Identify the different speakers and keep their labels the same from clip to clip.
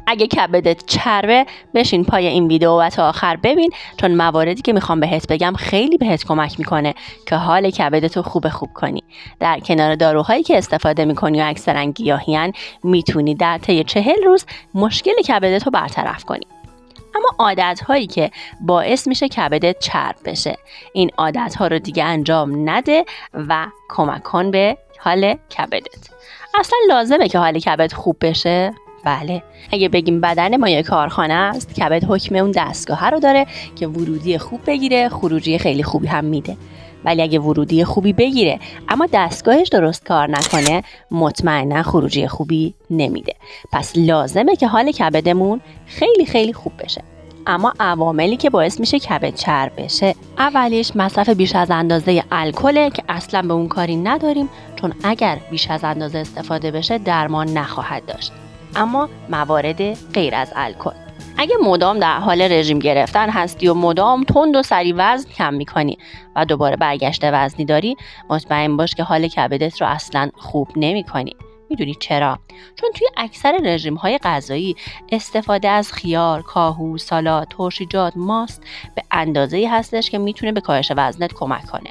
Speaker 1: اگه کبدت چربه بشین پای این ویدیو و تا آخر ببین، چون مواردی که میخوام بهت بگم خیلی بهت کمک میکنه که حال کبدتو خوب کنی. در کنار داروهایی که استفاده میکنی و اکثرا گیاهیان، میتونی در طی 40 روز مشکل کبدتو برطرف کنی. اما عادت‌هایی که باعث میشه کبدت چرب بشه، این عادت‌ها رو دیگه انجام نده و کمک کن به حال کبدت. اصلا لازمه که حال کبد خوب بشه؟ بله، اگه بگیم بدن ما یک کارخانه است، کبد حکم اون دستگاه رو داره که ورودی خوب بگیره، خروجی خیلی خوبی هم میده. ولی اگه ورودی خوبی بگیره اما دستگاهش درست کار نکنه، مطمئنا خروجی خوبی نمیده. پس لازمه که حال کبدمون خیلی خیلی خوب بشه. اما عواملی که باعث میشه کبد چرب بشه، اولیش مصرف بیش از اندازه الکل که اصلا به اون کاری نداریم، چون اگر بیش از اندازه استفاده بشه درمان نخواهد داشت. اما موارد غیر از الکل، اگه مدام در حال رژیم گرفتن هستی و مدام تند و سریع وزن کم میکنی و دوباره برگشت وزنی داری، مطمئن باش که حال کبدت رو اصلا خوب نمیکنی. میدونی چرا؟ چون توی اکثر رژیم‌های غذایی استفاده از خیار، کاهو، سالاد، ترشیجات، ماست به اندازه‌ای هستش که میتونه به کاهش وزنت کمک کنه.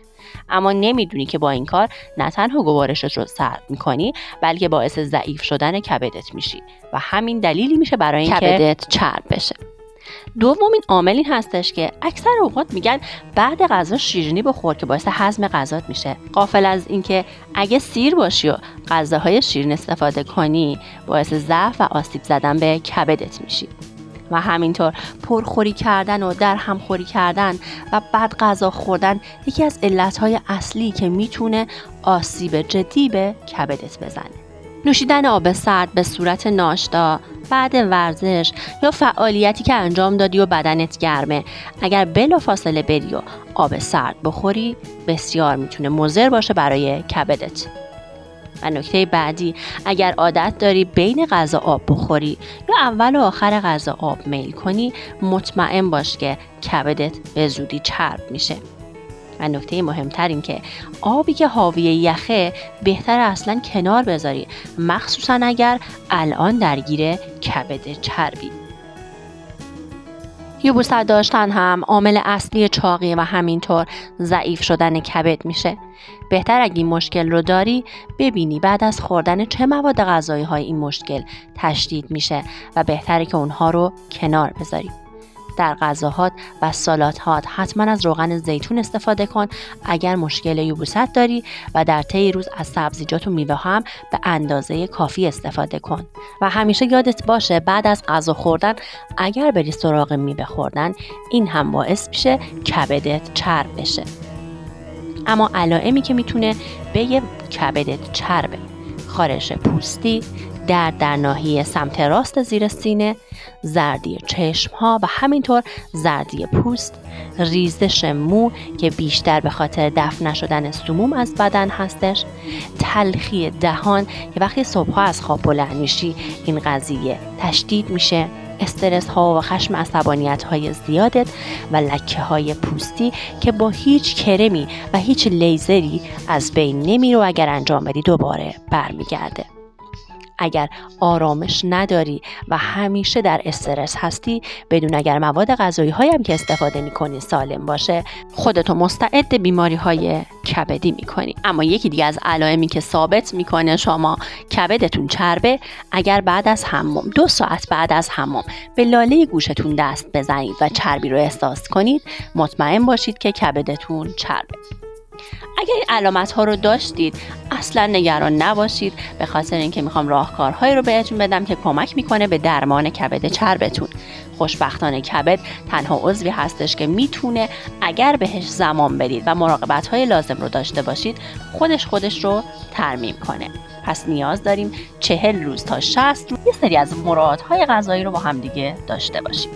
Speaker 1: اما نمیدونی که با این کار نه تنها گوارشت رو سرد میکنی، بلکه باعث ضعیف شدن کبدت میشی و همین دلیلی میشه برای اینکه کبدت چرب بشه. دومین عامل این هستش که اکثر اوقات میگن بعد غذا شیرینی بخور که باعث هضم غذات میشه، غافل از اینکه اگه سیر باشی و غذاهای شیرین استفاده کنی باعث ضعف و آسیب زدن به کبدت میشی. و همینطور پرخوری کردن و در همخوری کردن و بعد غذا خوردن یکی از علتهای اصلی که میتونه آسیب جدی به کبدت بزنه. نوشیدن آب سرد به صورت ناشتا بعد ورزش یا فعالیتی که انجام دادی و بدنت گرمه، اگر بلافاصله بری و آب سرد بخوری بسیار میتونه مضر باشه برای کبدت. و نکته بعدی، اگر عادت داری بین غذا آب بخوری یا اول و آخر غذا آب میل کنی، مطمئن باش که کبدت به زودی چرب میشه. و نکته مهمتر این که آبی که حاوی یخه بهتر اصلا کنار بذاری، مخصوصا اگر الان درگیر کبد چربی. یبوست داشتن هم عامل اصلی چاقی و همینطور ضعیف شدن کبد میشه. بهتر اگه این مشکل رو داری ببینی بعد از خوردن چه مواد غذایی های این مشکل تشدید میشه و بهتره که اونها رو کنار بذاری. در غذاهات و سالادهات حتما از روغن زیتون استفاده کن اگر مشکل یبوست داری و در طی روز از سبزیجات و میوه هم به اندازه کافی استفاده کن. و همیشه یادت باشه بعد از غذا خوردن اگر بری سراغ میوه خوردن، این هم باعث میشه کبدت چرب بشه. اما علائمی که میتونه بگه کبدت چربه: خارش پوستی، درد در ناحیه سمت راست زیر سینه، زردی چشم ها و همینطور زردی پوست، ریزش مو که بیشتر به خاطر دفع نشدن سموم از بدن هستش، تلخی دهان که وقتی صبحها از خواب بلند میشی این قضیه تشدید میشه، استرس ها و خشم عصبانیت های زیادت و لکه های پوستی که با هیچ کرمی و هیچ لیزری از بین نمیره و اگر انجام بدی دوباره برمیگرده. اگر آرامش نداری و همیشه در استرس هستی، بدون اگر مواد غذایی هایم که استفاده میکنی سالم باشه، خودتو مستعد بیماری های کبدی میکنی. اما یکی دیگه از علائمی که ثابت میکنه شما کبدتون چربه، اگر بعد از حمام 2 ساعت بعد از حمام به لاله گوشتون دست بزنید و چربی رو احساس کنید، مطمئن باشید که کبدتون چربه. اگر این علامت ها رو داشتید اصلا نگران نباشید، به خاطر اینکه میخوام راهکارهایی رو بهتون بدم که کمک میکنه به درمان کبد چربتون. خوشبختانه کبد تنها عضوی هستش که میتونه اگر بهش زمان بدید و مراقبت های لازم رو داشته باشید خودش رو ترمیم کنه. پس نیاز داریم 40 روز تا 60 روز یه سری از مراعات های غذایی رو با هم دیگه داشته باشیم.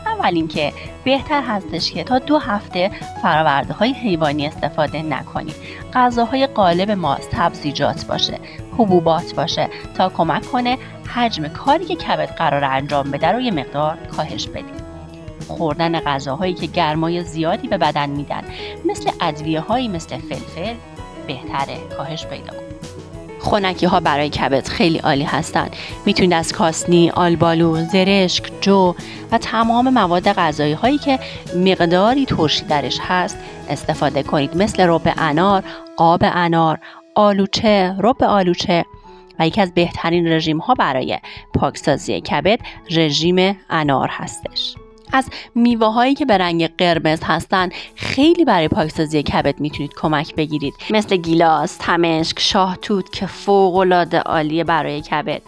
Speaker 1: اول اینکه بهتر هستش که تا 2 هفته فراورده های حیوانی استفاده نکنید. غذاهای غالب ما سبزیجات باشه، حبوبات باشه تا کمک کنه حجم کاری که کبد قرار انجام بده رو یه مقدار کاهش بدیم. خوردن غذاهایی که گرمای زیادی به بدن میدن مثل ادویه‌هایی مثل فلفل بهتره کاهش پیدا کنه. خنکی ها برای کبد خیلی عالی هستن. میتونید از کاسنی، آلبالو، زرشک، جو و تمام مواد غذایی هایی که مقداری ترشی درش هست استفاده کنید، مثل رب انار، آب انار، آلوچه، رب آلوچه. و یکی از بهترین رژیم ها برای پاکسازی کبد رژیم انار هستش. از میوه هایی که به رنگ قرمز هستن خیلی برای پاکسازی کبد میتونید کمک بگیرید، مثل گیلاس، تمشک، شاهتوت که فوق العاده عالیه برای کبد،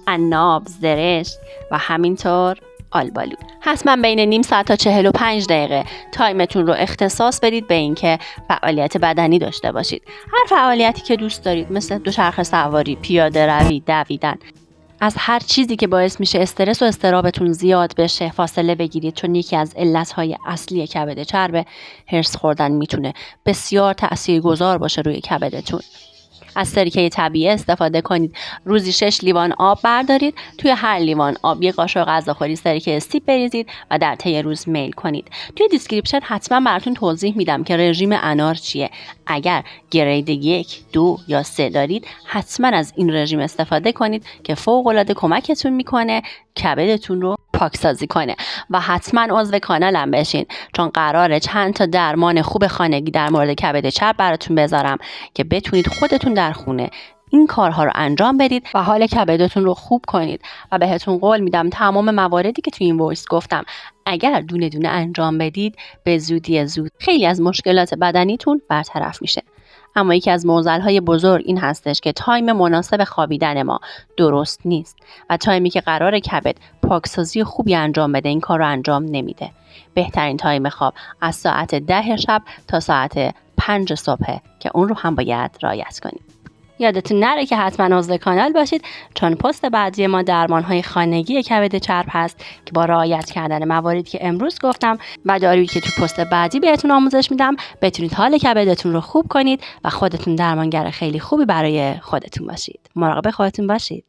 Speaker 1: عناب، زرشک و همینطور آلبالو. حتما بین نیم ساعت تا 45 دقیقه تایمتون رو اختصاص بدید به اینکه فعالیت بدنی داشته باشید. هر فعالیتی که دوست دارید، مثل دوچرخه سواری، پیاده روی، دویدن. از هر چیزی که باعث میشه استرس و اضطرابتون زیاد بشه فاصله بگیرید، چون یکی از علتهای اصلی کبد چربه. هرس خوردن میتونه بسیار تاثیرگذار باشه روی کبدتون. از سرکه طبیعی استفاده کنید. روزی 6 لیوان آب بردارید، توی هر لیوان آب یک قاشق غذاخوری سرکه سیب بریزید و در طی روز میل کنید. توی دیسکریپشن حتما براتون توضیح میدم که رژیم انار چیه. اگر گرید 1، 2 یا 3 دارید حتما از این رژیم استفاده کنید که فوق العاده کمکتون میکنه کبدتون رو پاکسازی کنه. و حتما عضو کانالم بشین، چون قراره چند تا درمان خوب خانگی در مورد کبد چرب براتون بذارم که بتونید خودتون در خونه این کارها رو انجام بدید و حال کبدتون رو خوب کنید. و بهتون قول میدم تمام مواردی که توی این وایس گفتم اگر دونه دونه انجام بدید به زودی زود خیلی از مشکلات بدنیتون برطرف میشه. اما یکی از معضل‌های بزرگ این هستش که تایم مناسب خوابیدن ما درست نیست و تایمی که قرار کبد پاکسازی خوبی انجام بده این کار رو انجام نمیده. بهترین تایم خواب از ساعت 10 شب تا ساعت 5 صبح که اون رو هم باید رعایت کنید. یادتون نره که حتما عضو کانال باشید، چون پست بعدی ما درمان‌های خانگی کبد چرب هست که با رعایت کردن مواردی که امروز گفتم و دارویی که تو پست بعدی بهتون آموزش میدم بتونید حال کبدتون رو خوب کنید و خودتون درمانگر خیلی خوبی برای خودتون باشید. مراقب خودتون باشید.